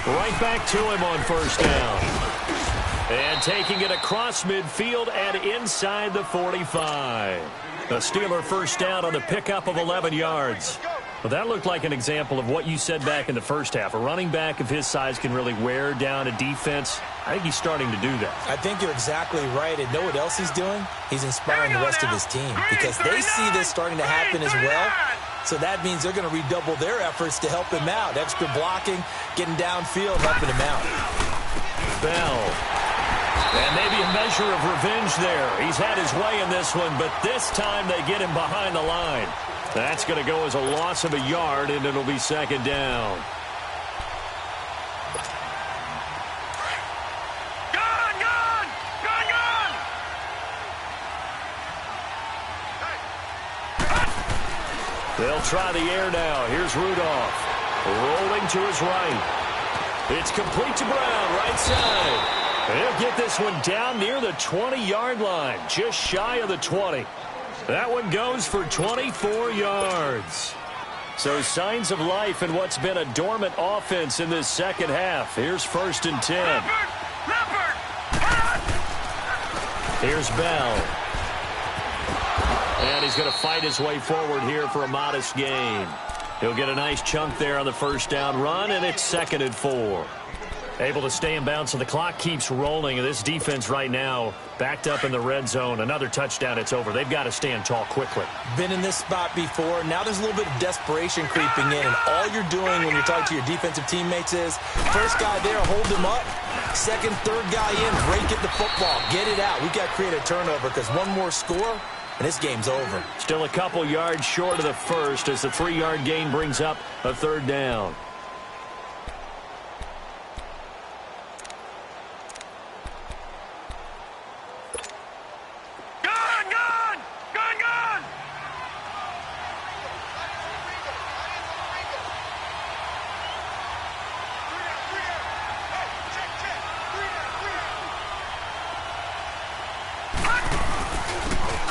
Right back to him on first down. And taking it across midfield and inside the 45. The Steeler first down on the pickup of 11 yards. Well, that looked like an example of what you said back in the first half. A running back of his size can really wear down a defense. I think he's starting to do that. I think you're exactly right. And know what else he's doing? He's inspiring the rest of his team because they see this starting to happen as well. So that means they're going to redouble their efforts to help him out. Extra blocking, getting downfield, helping him out. Bell. And maybe a measure of revenge there. He's had his way in this one, but this time they get him behind the line. That's going to go as a loss of a yard, and it'll be second down. They'll try the air now. Here's Rudolph. Rolling to his right. It's complete to Brown, right side. They'll get this one down near the 20-yard line, just shy of the 20. That one goes for 24 yards. So signs of life in what's been a dormant offense in this second half. Here's 1st and 10. Here's Bell. And he's going to fight his way forward here for a modest gain. He'll get a nice chunk there on the first down run, and it's 2nd and 4. Able to stay in bounds, so the clock keeps rolling. And this defense right now backed up in the red zone. Another touchdown, it's over. They've got to stand tall quickly. Been in this spot before. Now there's a little bit of desperation creeping in. And all you're doing when you're talking to your defensive teammates is, first guy there, hold him up. Second, third guy in, break it the football. Get it out. We've got to create a turnover because one more score, and this game's over. Still a couple yards short of the first as the 3-yard gain brings up a 3rd down.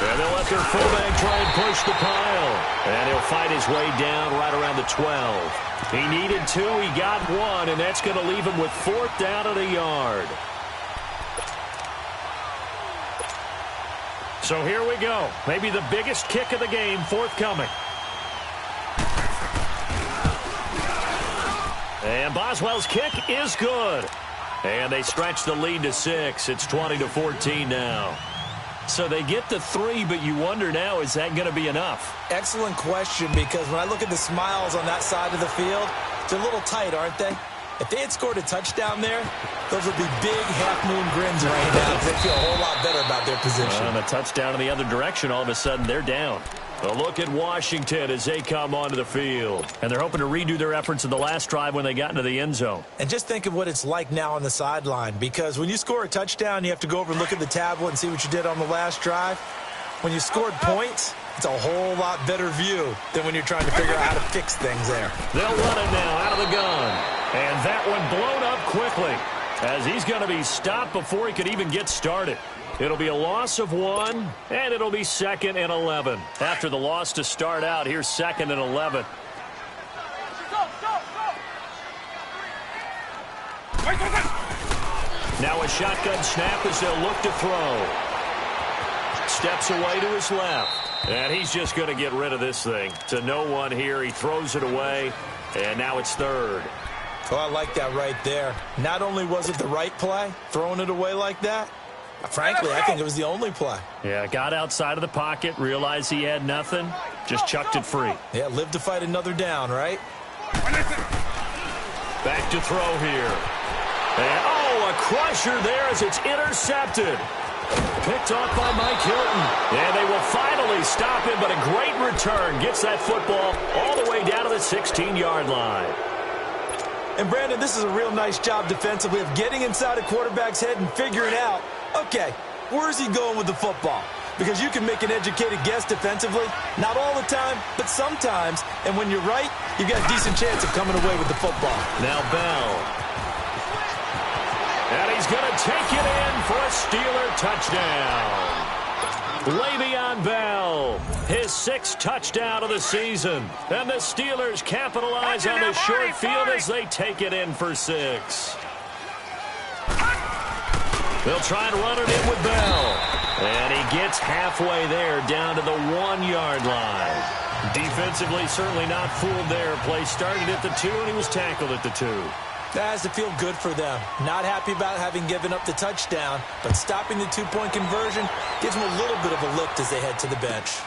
And they'll let their fullback try and push the pile. And he'll fight his way down right around the 12. He needed 2, he got 1, and that's going to leave him with 4th down and a yard. So here we go. Maybe the biggest kick of the game forthcoming. And Boswell's kick is good. And they stretch the lead to 6. It's 20-14 now. So they get the 3, but you wonder now, is that going to be enough? Excellent question, because when I look at the smiles on that side of the field, they're a little tight, aren't they? If they had scored a touchdown there, those would be big half-moon grins right now because they feel a whole lot better about their position. And a touchdown in the other direction, all of a sudden they're down. A look at Washington as they come onto the field. And they're hoping to redo their efforts in the last drive when they got into the end zone. And just think of what it's like now on the sideline, because when you score a touchdown, you have to go over and look at the tablet and see what you did on the last drive. When you scored points, it's a whole lot better view than when you're trying to figure out how to fix things there. They'll run it now out of the gun. And that one blown up quickly as he's going to be stopped before he could even get started. It'll be a loss of 1, and it'll be 2nd and 11. After the loss to start out, here's 2nd and 11. Now a shotgun snap as they'll look to throw. Steps away to his left. And he's just going to get rid of this thing. To no one here. He throws it away, and now it's 3rd. Oh, I like that right there. Not only was it the right play, throwing it away like that, frankly, I think it was the only play. Yeah, got outside of the pocket, realized he had nothing, just chucked it free. Yeah, live to fight another down, right? Back to throw here. And, oh, a crusher there as it's intercepted. Picked off by Mike Hilton. And they will finally stop him, but a great return. Gets that football all the way down to the 16-yard line. And, Brandon, this is a real nice job defensively of getting inside a quarterback's head and figuring out, okay, where's he going with the football? Because you can make an educated guess defensively. Not all the time, but sometimes. And when you're right, you've got a decent chance of coming away with the football. Now Bell. And he's going to take it in for a Steeler touchdown. Le'Veon Bell, his 6th touchdown of the season. And the Steelers capitalize on the short field as they take it in for 6. They'll try and run it in with Bell. And he gets halfway there down to the 1-yard line. Defensively, certainly not fooled there. Play started at the 2, and he was tackled at the 2. That has to feel good for them. Not happy about having given up the touchdown, but stopping the 2-point conversion gives them a little bit of a lift as they head to the bench.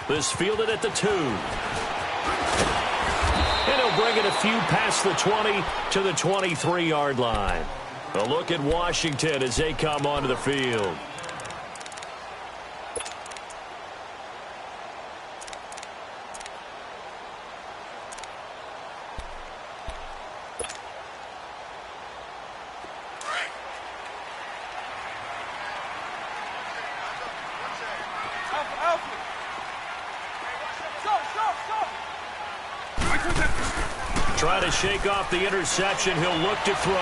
This fielded at the 2. And he'll bring it a few past the 20 to the 23-yard line. A look at Washington as they come onto the field. Try to shake off the interception. He'll look to throw.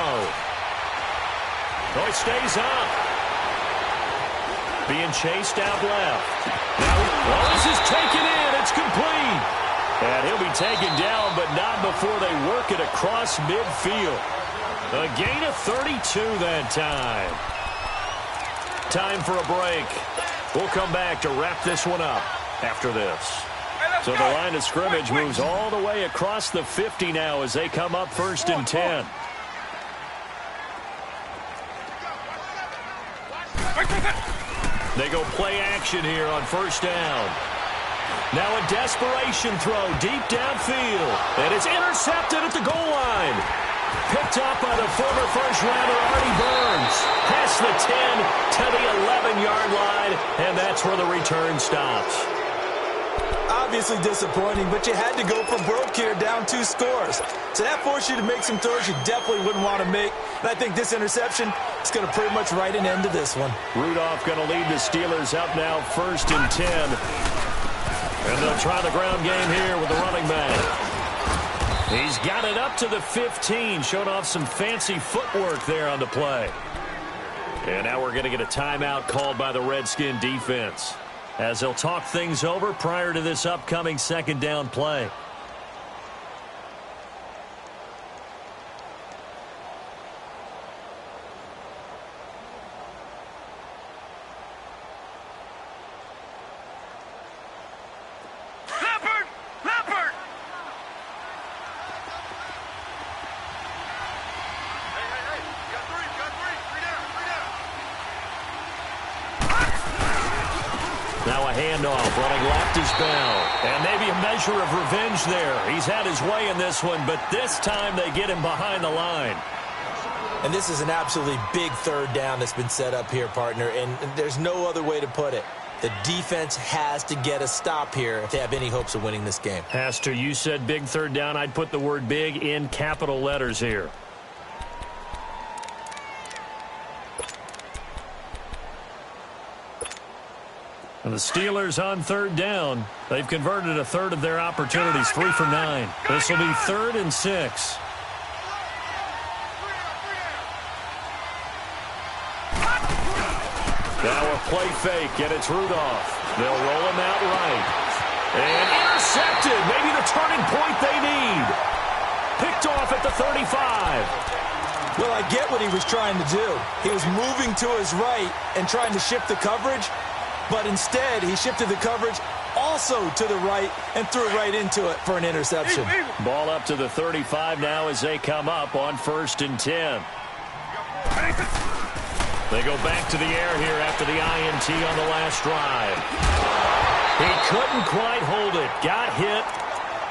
Oh, it stays up. Being chased out left. Now, this is taken in. It's complete. And he'll be taken down, but not before they work it across midfield. A gain of 32 that time. Time for a break. We'll come back to wrap this one up after this. So the line of scrimmage moves all the way across the 50 now as they come up 1st and 10. They go play action here on 1st down. Now a desperation throw deep downfield. And it's intercepted at the goal line. Picked up by the former first-rounder Artie Burns. Past the 10 to the 11-yard line, and that's where the return stops. Obviously disappointing, but you had to go for broke here, down 2 scores. So that forced you to make some throws you definitely wouldn't want to make. And I think this interception is going to pretty much write an end to this one. Rudolph going to lead the Steelers up now 1st and 10. And they'll try the ground game here with the running back. He's got it up to the 15, showing off some fancy footwork there on the play. And now we're going to get a timeout called by the Redskin defense, as they'll talk things over prior to this upcoming 2nd down play. Now a handoff, running left is Bell. And maybe a measure of revenge there. He's had his way in this one, but this time they get him behind the line. And this is an absolutely big 3rd down that's been set up here, partner, and there's no other way to put it. The defense has to get a stop here if they have any hopes of winning this game. Has to. You said big 3rd down. I'd put the word big in capital letters here. And the Steelers on 3rd down. They've converted a third of their opportunities, 3 for 9. This will be 3rd and 6. Now a play fake, and it's Rudolph. They'll roll him out right. And intercepted. Maybe the turning point they need. Picked off at the 35. Well, I get what he was trying to do. He was moving to his right and trying to shift the coverage. But instead, he shifted the coverage also to the right and threw right into it for an interception. Ball up to the 35 now as they come up on 1st and 10. They go back to the air here after the INT on the last drive. He couldn't quite hold it. Got hit.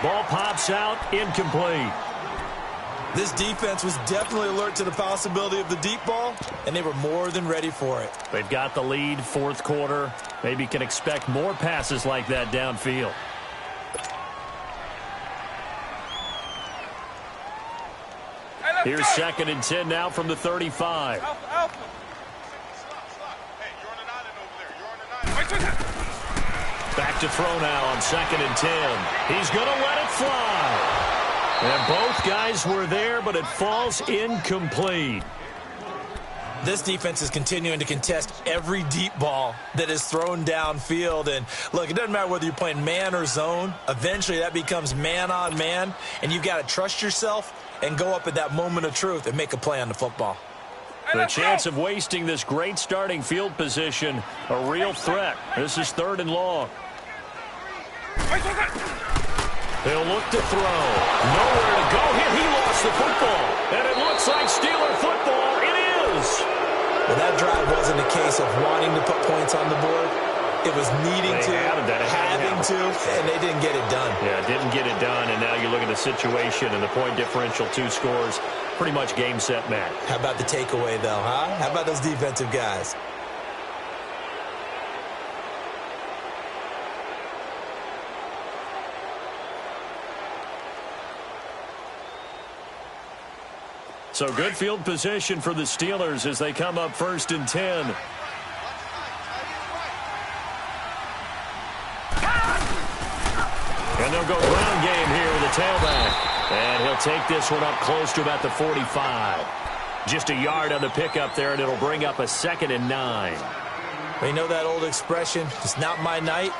Ball pops out. Incomplete. This defense was definitely alert to the possibility of the deep ball, and they were more than ready for it. They've got the lead, 4th quarter. Maybe can expect more passes like that downfield. Here's 2nd and 10 now from the 35. Back to throw now on 2nd and 10. He's going to let it fly. And both guys were there, but it falls incomplete. This defense is continuing to contest every deep ball that is thrown downfield. And, look, it doesn't matter whether you're playing man or zone. Eventually, that becomes man-on-man, and you've got to trust yourself and go up at that moment of truth and make a play on the football. The chance of wasting this great starting field position, a real threat. This is 3rd and long. He'll look to throw. Nowhere to go here. He lost the football. And it looks like Steeler football. It is. Well, that drive wasn't a case of wanting to put points on the board. It was needing to, having to, and they didn't get it done. Yeah, didn't get it done, and now you look at the situation and the point differential, 2 scores, pretty much game, set, match. How about the takeaway, though, huh? How about those defensive guys? So good field position for the Steelers as they come up 1st and 10. And they'll go ground game here with the tailback. And he'll take this one up close to about the 45. Just a yard on the pickup there, and it'll bring up a 2nd and 9. Well, you know that old expression, it's not my night.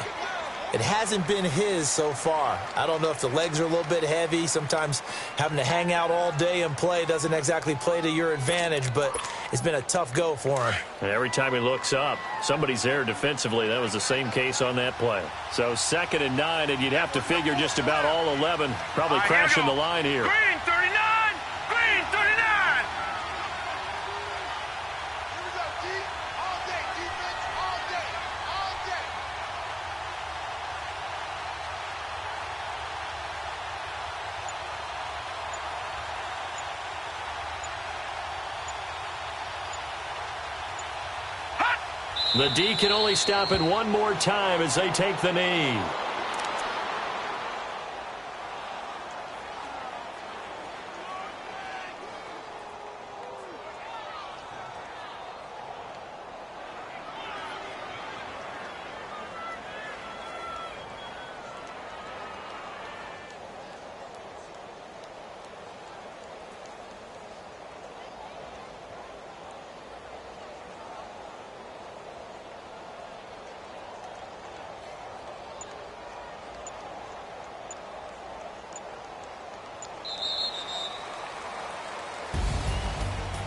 It hasn't been his so far. I don't know if the legs are a little bit heavy. Sometimes having to hang out all day and play doesn't exactly play to your advantage, but it's been a tough go for him. And every time he looks up, somebody's there defensively. That was the same case on that play. So 2nd and 9, and you'd have to figure just about all 11 probably crashing the line here. Green 39! Green 39! The D can only stop it one more time as they take the knee.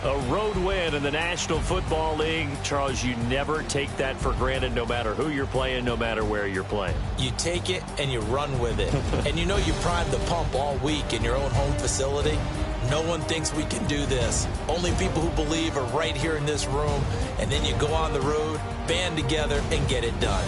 A road win in the National Football League. Charles, you never take that for granted no matter who you're playing, no matter where you're playing. You take it and you run with it. And you know you primed the pump all week in your own home facility. No one thinks we can do this. Only people who believe are right here in this room. And then you go on the road, band together, and get it done.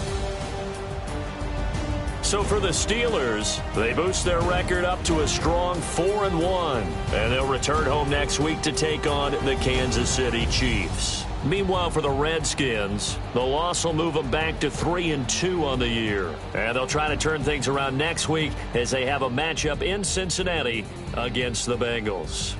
So for the Steelers, they boost their record up to a strong 4-1. And they'll return home next week to take on the Kansas City Chiefs. Meanwhile, for the Redskins, the loss will move them back to 3-2 on the year. And they'll try to turn things around next week as they have a matchup in Cincinnati against the Bengals.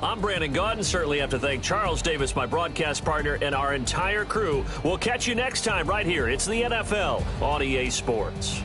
I'm Brandon Gaudin. Certainly have to thank Charles Davis, my broadcast partner, and our entire crew. We'll catch you next time right here. It's the NFL on EA Sports.